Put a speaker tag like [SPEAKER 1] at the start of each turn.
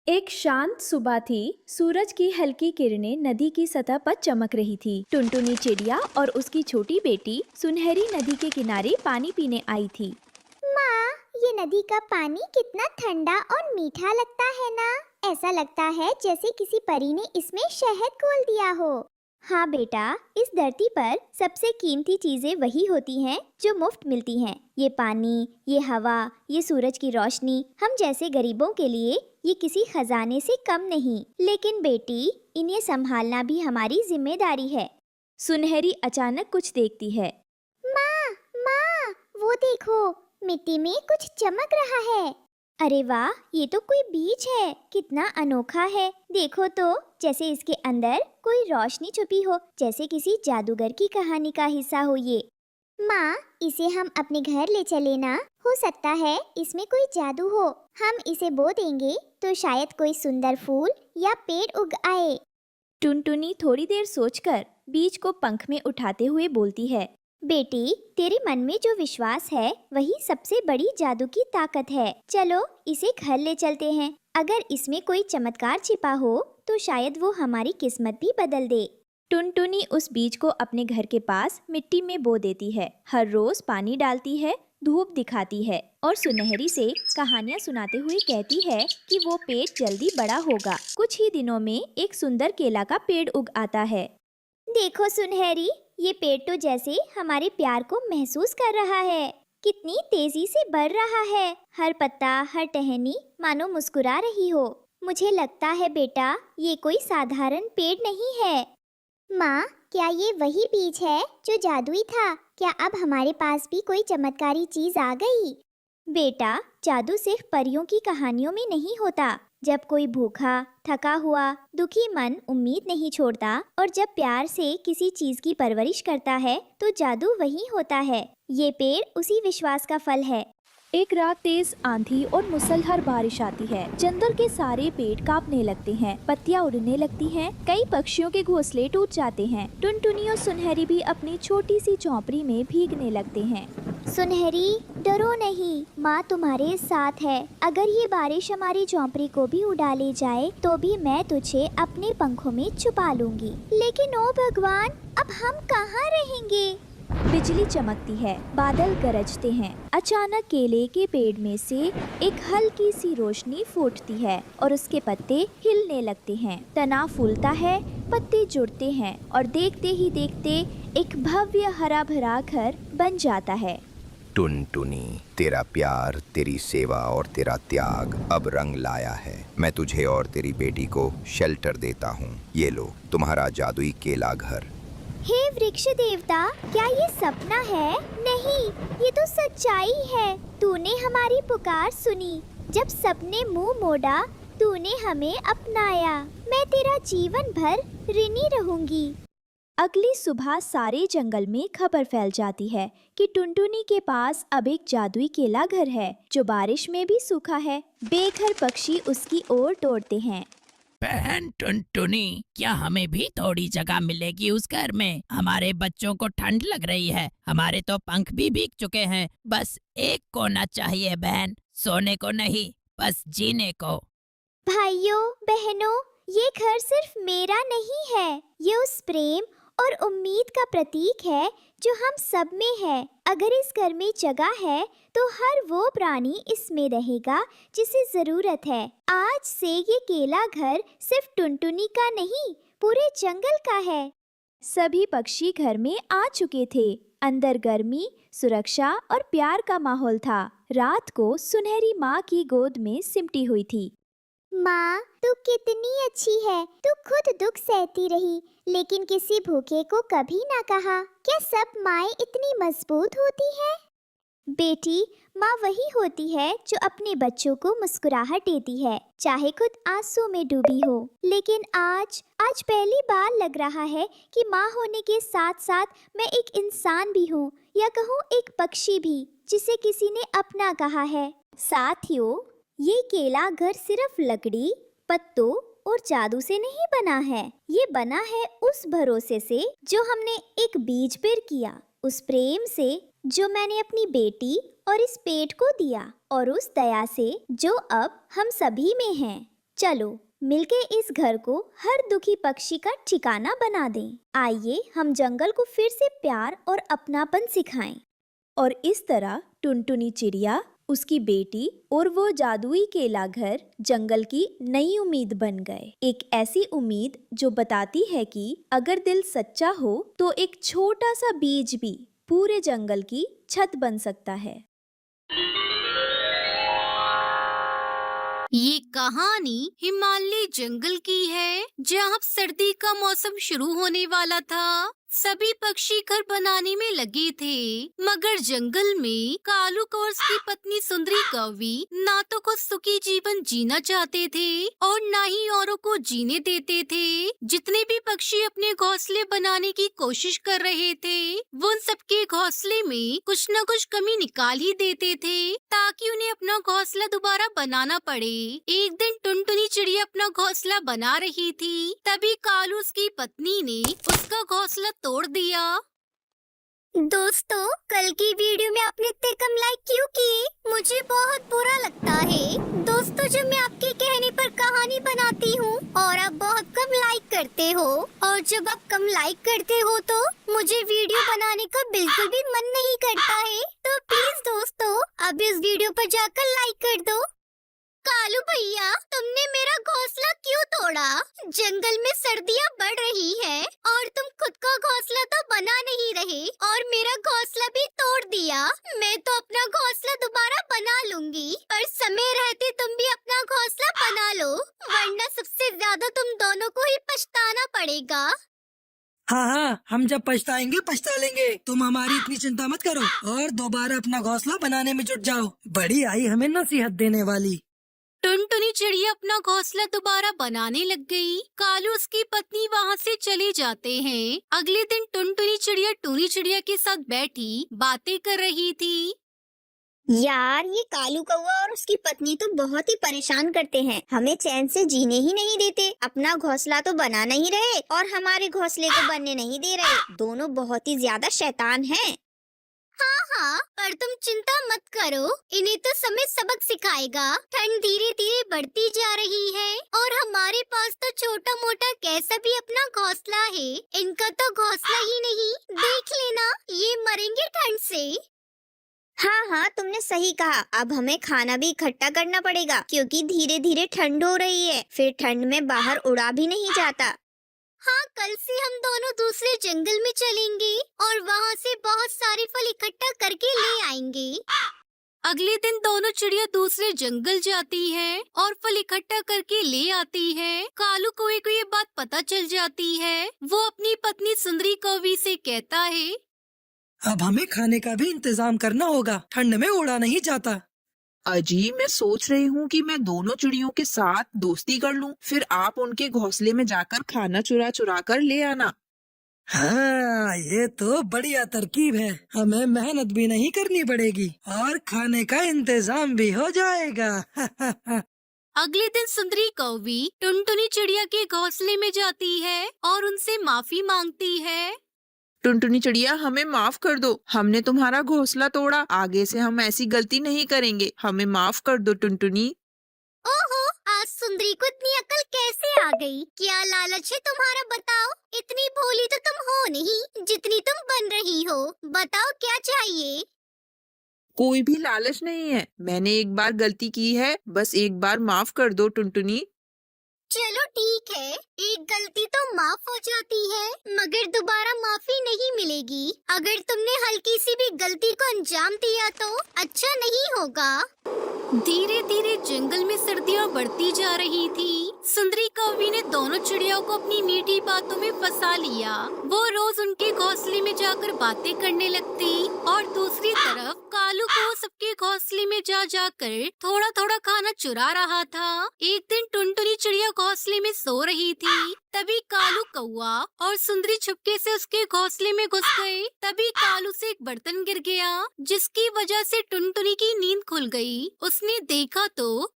[SPEAKER 1] एक शांत सुबह थी। सूरज की हल्की किरणें नदी की सतह पर चमक रही थी। टुनटुनी चिड़िया और उसकी छोटी बेटी सुनहरी नदी के किनारे पानी पीने आई थी।
[SPEAKER 2] माँ, ये नदी का पानी कितना ठंडा और मीठा लगता है ना। ऐसा लगता है जैसे किसी परी ने इसमें शहद घोल दिया हो। हाँ बेटा, इस धरती पर सबसे कीमती चीजें वही होती हैं जो मुफ्त मिलती हैं। ये पानी, ये हवा, ये सूरज की रोशनी, हम जैसे गरीबों के लिए ये किसी खजाने से कम नहीं। लेकिन बेटी, इन्हें संभालना भी हमारी जिम्मेदारी है।
[SPEAKER 1] सुनहरी अचानक कुछ देखती है।
[SPEAKER 2] माँ, माँ, वो देखो, मिट्टी में कुछ चमक रहा है। अरे वाह, ये तो कोई बीज है। कितना अनोखा है। देखो तो, जैसे इसके अंदर कोई रोशनी छुपी हो, जैसे किसी जादूगर की कहानी का हिस्सा हो ये। माँ, इसे हम अपने घर ले चले ना। हो सकता है इसमें कोई जादू हो। हम इसे बो देंगे तो शायद कोई सुंदर फूल या पेड़ उग आए।
[SPEAKER 1] टुनटुनी थोड़ी देर सोचकर बीज को पंख में उठाते हुए बोलती है।
[SPEAKER 2] बेटी, तेरे मन में जो विश्वास है वही सबसे बड़ी जादू की ताकत है। चलो इसे घर ले चलते हैं। अगर इसमें कोई चमत्कार छिपा हो तो शायद वो हमारी किस्मत भी बदल दे।
[SPEAKER 1] टुनटुनी उस बीज को अपने घर के पास मिट्टी में बो देती है। हर रोज पानी डालती है, धूप दिखाती है और सुनहरी से कहानियाँ सुनाते हुए कहती है कि वो पेड़ जल्दी बड़ा होगा। कुछ ही दिनों में एक सुंदर केला का पेड़ उग आता है।
[SPEAKER 2] देखो सुनहरी, ये पेड़ तो जैसे हमारे प्यार को महसूस कर रहा है। कितनी तेजी से बढ़ रहा है। हर पत्ता, हर टहनी मानो मुस्कुरा रही हो। मुझे लगता है बेटा, ये कोई साधारण पेड़ नहीं है। माँ, क्या ये वही बीज है जो जादुई था? क्या अब हमारे पास भी कोई चमत्कारी चीज आ गई? बेटा, जादू सिर्फ परियों की कहानियों में नहीं होता। जब कोई भूखा, थका हुआ, दुखी मन उम्मीद नहीं छोड़ता और जब प्यार से किसी चीज की परवरिश करता है तो जादू वही होता है। ये पेड़ उसी विश्वास का फल है।
[SPEAKER 1] एक रात तेज आंधी और मूसलाधार बारिश आती है। जंगल के सारे पेड़ कांपने लगते हैं, पत्तियां उड़ने लगती हैं, कई पक्षियों के घोंसले टूट जाते हैं। टुनटुनी और सुनहरी भी अपनी छोटी सी झोंपड़ी में भीगने लगते हैं।
[SPEAKER 2] सुनहरी, डरो नहीं, माँ तुम्हारे साथ है। अगर ये बारिश हमारी झोंपड़ी को भी उड़ा ले जाए तो भी मैं तुझे अपने पंखों में छुपा लूंगी। लेकिन ओ भगवान, अब हम कहाँ रहेंगे?
[SPEAKER 1] बिजली चमकती है, बादल गरजते हैं। अचानक केले के पेड़ में से एक हल्की सी रोशनी फूटती है और उसके पत्ते हिलने लगते हैं। तना फूलता है, पत्ते जुड़ते हैं और देखते ही देखते एक भव्य हरा भरा घर बन जाता है।
[SPEAKER 3] टुनटुनी, तेरा प्यार, तेरी सेवा और तेरा त्याग अब रंग लाया है। मैं तुझे और तेरी बेटी को शेल्टर देता हूँ। ये लो तुम्हारा जादुई केला घर।
[SPEAKER 2] हे वृक्ष देवता, क्या ये सपना है? नहीं, ये तो सच्चाई है। तूने हमारी पुकार सुनी। जब सपने मुंह मोड़ा, तूने हमें अपनाया। मैं तेरा जीवन भर ऋणी रहूंगी।
[SPEAKER 1] अगली सुबह सारे जंगल में खबर फैल जाती है कि टुनटुनी के पास अब एक जादुई केला घर है जो बारिश में भी सूखा है। बेघर पक्षी उसकी ओर दौड़ते हैं।
[SPEAKER 4] बहन टुनटुनी, क्या हमें भी थोड़ी जगह मिलेगी उस घर में? हमारे बच्चों को ठंड लग रही है। हमारे तो पंख भी भीग चुके हैं। बस एक कोना चाहिए बहन, सोने को नहीं, बस जीने को।
[SPEAKER 2] भाइयों बहनों, ये घर सिर्फ मेरा नहीं है। ये उस प्रेम और उम्मीद का प्रतीक है जो हम सब में है। अगर इस घर में जगह है तो हर वो प्राणी इसमें रहेगा जिसे जरूरत है। आज से ये केला घर सिर्फ टुनटुनी का नहीं, पूरे जंगल का है।
[SPEAKER 1] सभी पक्षी घर में आ चुके थे। अंदर गर्मी, सुरक्षा और प्यार का माहौल था। रात को सुनहरी माँ की गोद में सिमटी हुई थी।
[SPEAKER 2] माँ, तू कितनी अच्छी है। तू खुद दुख सहती रही, लेकिन किसी भूखे को कभी ना कहा। क्या सब माएँ इतनी मजबूत होती है? बेटी, माँ वही होती है जो अपने बच्चों को मुस्कुराहट देती है, चाहे खुद आंसू में डूबी हो। लेकिन आज पहली बार लग रहा है कि माँ होने के साथ साथ मैं एक इंसान भी हूँ, या कहूँ एक पक्षी भी, जिसे किसी ने अपना कहा है। साथियों, ये केला घर सिर्फ लकड़ी, पत्तों और जादू से नहीं बना है। ये बना है उस भरोसे से जो हमने एक बीज पर किया, उस प्रेम से जो मैंने अपनी बेटी और इस पेट को दिया, और उस दया से जो अब हम सभी में है। चलो मिलके इस घर को हर दुखी पक्षी का ठिकाना बना दें। आइए हम जंगल को फिर से प्यार और अपनापन सिखाएं।
[SPEAKER 1] और इस तरह टुनटुनी चिड़िया, उसकी बेटी और वो जादुई केला घर जंगल की नई उम्मीद बन गए। एक ऐसी उम्मीद जो बताती है कि अगर दिल सच्चा हो तो एक छोटा सा बीज भी पूरे जंगल की छत बन सकता है।
[SPEAKER 5] ये कहानी हिमालय जंगल की है, जहाँ सर्दी का मौसम शुरू होने वाला था। सभी पक्षी घर बनाने में लगे थे, मगर जंगल में कालू कौर की पत्नी सुंदरी कौवी ना तो कुछ सुखी जीवन जीना चाहते थे और ना ही औरों को जीने देते थे। जितने भी पक्षी अपने घोंसले बनाने की कोशिश कर रहे थे, वो उन सबके घोंसले में कुछ न कुछ कमी निकाल ही देते थे, ताकि उन्हें अपना घोंसला दोबारा बनाना पड़े। एक दिन टुनटुनी चिड़िया अपना घोंसला बना रही थी, तभी कालू उसकी पत्नी ने उसका घोंसला तोड़ दिया।
[SPEAKER 2] दोस्तों, कल की वीडियो में आपने इतने कम लाइक क्यों किए? मुझे बहुत बुरा लगता है। दोस्तों, जब मैं आपके कहने पर कहानी बनाती हूँ और आप बहुत कम लाइक करते हो, और जब आप कम लाइक करते हो तो मुझे वीडियो बनाने का बिल्कुल भी मन नहीं करता है। तो प्लीज दोस्तों, अब इस वीडियो पर जाकर लाइक कर दो। कालू भैया, तुमने मेरा घोंसला क्यों तोड़ा? जंगल में सर्दियाँ बढ़ रही है और तुम खुद का घोंसला तो बना नहीं रहे और मेरा घोंसला भी तोड़ दिया। मैं तो अपना घोंसला दोबारा बना लूंगी, पर समय रहते तुम भी अपना घोंसला बना लो, वरना सबसे ज्यादा तुम दोनों को ही पछताना पड़ेगा।
[SPEAKER 6] हाँ हाँ, हम जब पछताएंगे पछता लेंगे। तुम हमारी इतनी चिंता मत करो और दोबारा अपना घोंसला बनाने में जुट जाओ। बड़ी आई हमें नसीहत देने वाली।
[SPEAKER 5] टुनटुनी चिड़िया अपना घोंसला दोबारा बनाने लग गई। कालू उसकी पत्नी वहाँ से चले जाते हैं। अगले दिन टुनटुनी चिड़िया टूनी चिड़िया के साथ बैठी बातें कर रही थी।
[SPEAKER 2] यार, ये कालू कौवा और उसकी पत्नी तो बहुत ही परेशान करते हैं, हमें चैन से जीने ही नहीं देते। अपना घोंसला तो बना नहीं रहे और हमारे घोंसले को बनने नहीं दे रहे। दोनों बहुत ही ज्यादा शैतान हैं। हाँ, पर तुम चिंता मत करो, इन्हें तो समय सबक सिखाएगा। ठंड धीरे धीरे बढ़ती जा रही है और हमारे पास तो छोटा मोटा कैसा भी अपना घोंसला है। इनका तो घोंसला ही नहीं, देख लेना, ये मरेंगे ठंड से। हाँ, तुमने सही कहा। अब हमें खाना भी इकट्ठा करना पड़ेगा, क्योंकि धीरे धीरे ठंड हो रही है, फिर ठंड में बाहर उड़ा भी नहीं जाता। हाँ, कल से हम दोनों दूसरे जंगल में चलेंगे और वहाँ से बहुत सारे फल इकट्ठा करके ले आएंगे।
[SPEAKER 5] अगले दिन दोनों चिड़िया दूसरे जंगल जाती है और फल इकट्ठा करके ले आती है। कालू कौवे को ये बात पता चल जाती है। वो अपनी पत्नी सुंदरी कौवी से कहता है,
[SPEAKER 6] अब हमें खाने का भी इंतजाम करना होगा, ठंड में उड़ा नहीं जाता।
[SPEAKER 7] अजी, मैं सोच रही हूँ कि मैं दोनों चिड़ियों के साथ दोस्ती कर लूं, फिर आप उनके घोंसले में जाकर खाना चुरा चुरा कर ले आना।
[SPEAKER 6] हाँ, ये तो बढ़िया तरकीब है। हमें मेहनत भी नहीं करनी पड़ेगी और खाने का इंतजाम भी हो जाएगा।
[SPEAKER 5] अगले दिन सुंदरी कौवी टुनटुनी चिड़िया के घोंसले में जाती है और उनसे माफी मांगती है।
[SPEAKER 7] टुनटुनी चिड़िया, हमें माफ कर दो, हमने तुम्हारा घोंसला तोड़ा। आगे से हम ऐसी गलती नहीं करेंगे, हमें माफ कर दो टुनटुनी।
[SPEAKER 2] ओहो, आज सुंदरी को इतनी अकल कैसे आ गई? क्या लालच है तुम्हारा, बताओ? इतनी भोली तो तुम हो नहीं जितनी तुम बन रही हो। बताओ क्या चाहिए?
[SPEAKER 7] कोई भी लालच नहीं है, मैंने एक बार गलती की है, बस एक बार माफ कर दो टुनटुनी।
[SPEAKER 2] चलो ठीक है, एक गलती तो माफ हो जाती है, मगर दोबारा माफी नहीं मिलेगी। अगर तुमने हल्की सी भी गलती को अंजाम दिया तो अच्छा नहीं होगा।
[SPEAKER 5] धीरे धीरे जंगल में सर्दियाँ बढ़ती जा रही थी। सुंदरी कौवी ने दोनों चिड़ियों को अपनी मीठी बातों में फंसा लिया। वो रोज उनके घोंसले में जाकर बातें करने लगती और दूसरी तरफ कालू को सबके घोंसले में जा जाकर थोड़ा थोड़ा खाना चुरा रहा था। एक दिन टुनटुनी चिड़िया घोंसले में सो रही थी, तभी कालू कौवा और सुंदरी छुपके से उसके घोंसले में घुस गए। तभी कालू से एक बर्तन गिर गया, जिसकी वजह से टुनटुनी की नींद खुल गई। उसने देखा तो